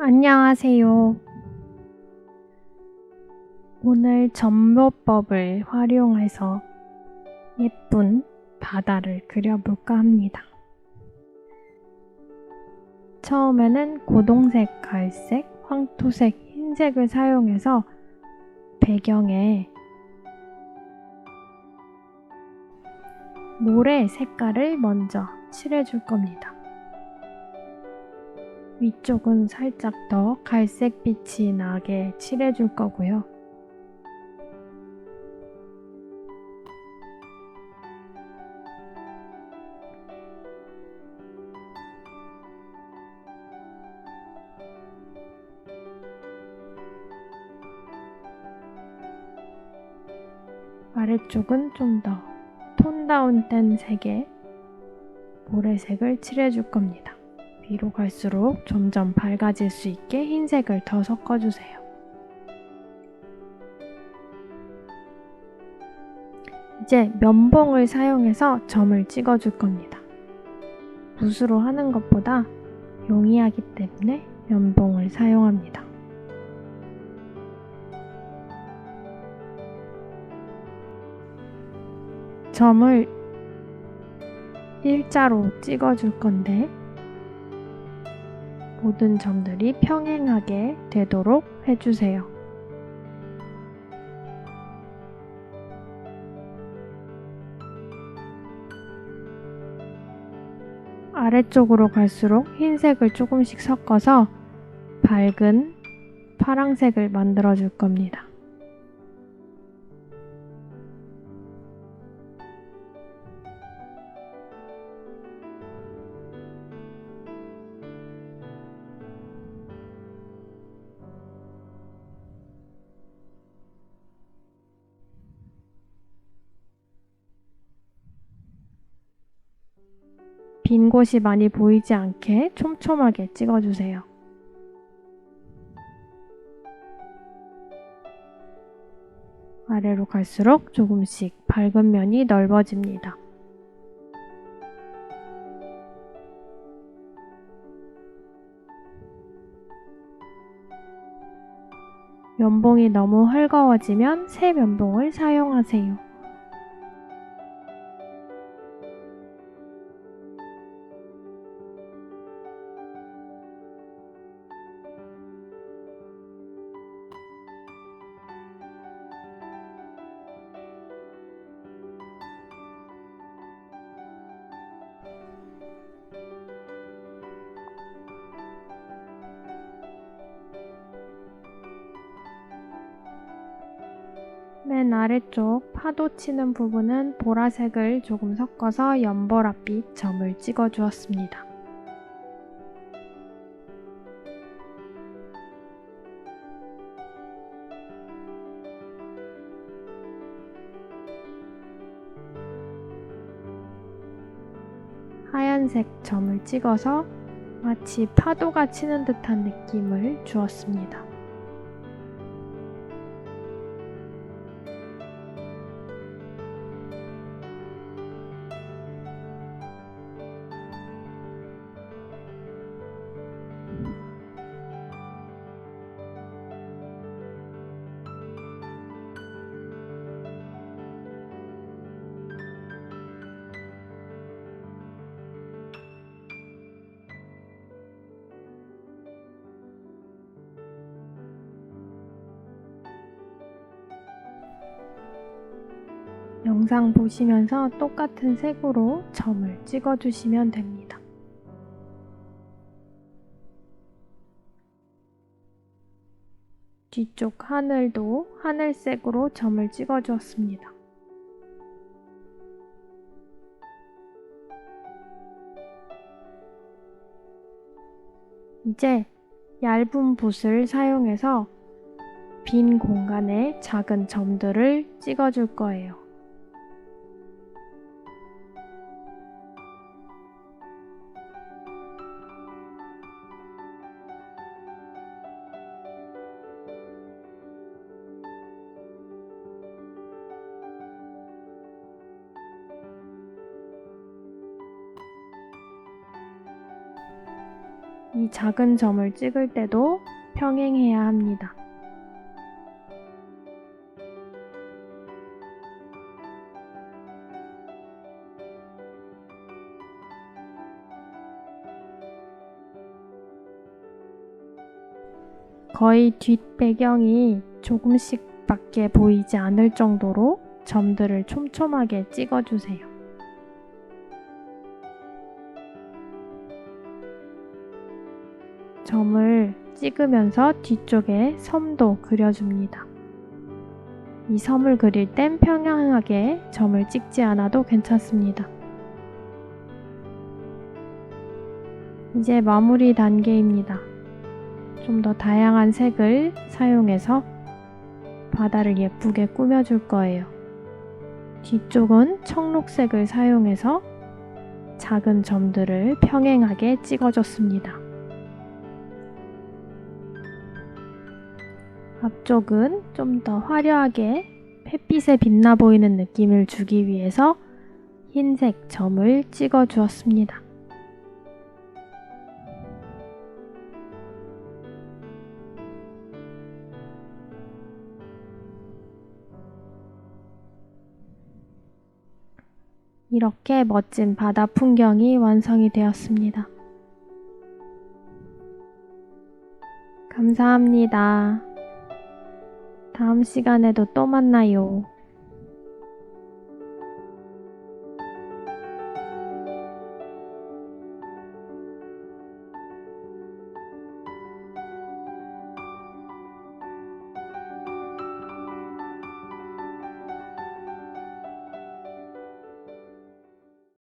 안녕하세요. 오늘 점묘법을 활용해서 예쁜 바다를 그려볼까 합니다. 처음에는 고동색, 갈색, 황토색, 흰색을 사용해서 배경에 모래 색깔을 먼저 칠해줄 겁니다. 위쪽은 살짝 더 갈색빛이 나게 칠해줄 거고요. 아래쪽은 좀 더 톤 다운된 색의 모래색을 칠해줄 겁니다. 위로 갈수록 점점 밝아질 수 있게 흰색을 더 섞어주세요. 이제 면봉을 사용해서 점을 찍어줄 겁니다. 붓으로 하는 것보다 용이하기 때문에 면봉을 사용합니다. 점을 일자로 찍어줄 건데 모든 점들이 평행하게 되도록 해주세요. 아래쪽으로 갈수록 흰색을 조금씩 섞어서 밝은 파랑색을 만들어 줄 겁니다. 빈 곳이 많이 보이지 않게 촘촘하게 찍어주세요. 아래로 갈수록 조금씩 밝은 면이 넓어집니다. 면봉이 너무 헐거워지면 새 면봉을 사용하세요. 맨 아래쪽 파도 치는 부분은 보라색을 조금 섞어서 연보라빛 점을 찍어 주었습니다. 하얀색 점을 찍어서 마치 파도가 치는 듯한 느낌을 주었습니다. 영상 보시면서 똑같은 색으로 점을 찍어주시면 됩니다. 뒤쪽 하늘도 하늘색으로 점을 찍어주었습니다. 이제 얇은 붓을 사용해서 빈 공간에 작은 점들을 찍어줄 거예요. 이 작은 점을 찍을 때도 평행해야 합니다. 거의 뒷 배경이 조금씩 밖에 보이지 않을 정도로 점들을 촘촘하게 찍어주세요. 점을 찍으면서 뒤쪽에 섬도 그려줍니다. 이 섬을 그릴 땐 평행하게 점을 찍지 않아도 괜찮습니다. 이제 마무리 단계입니다. 좀 더 다양한 색을 사용해서 바다를 예쁘게 꾸며줄 거예요. 뒤쪽은 청록색을 사용해서 작은 점들을 평행하게 찍어줬습니다. 앞쪽은 좀 더 화려하게 햇빛에 빛나 보이는 느낌을 주기 위해서 흰색 점을 찍어 주었습니다. 이렇게 멋진 바다 풍경이 완성이 되었습니다. 감사합니다. 다음 시간에도 또 만나요.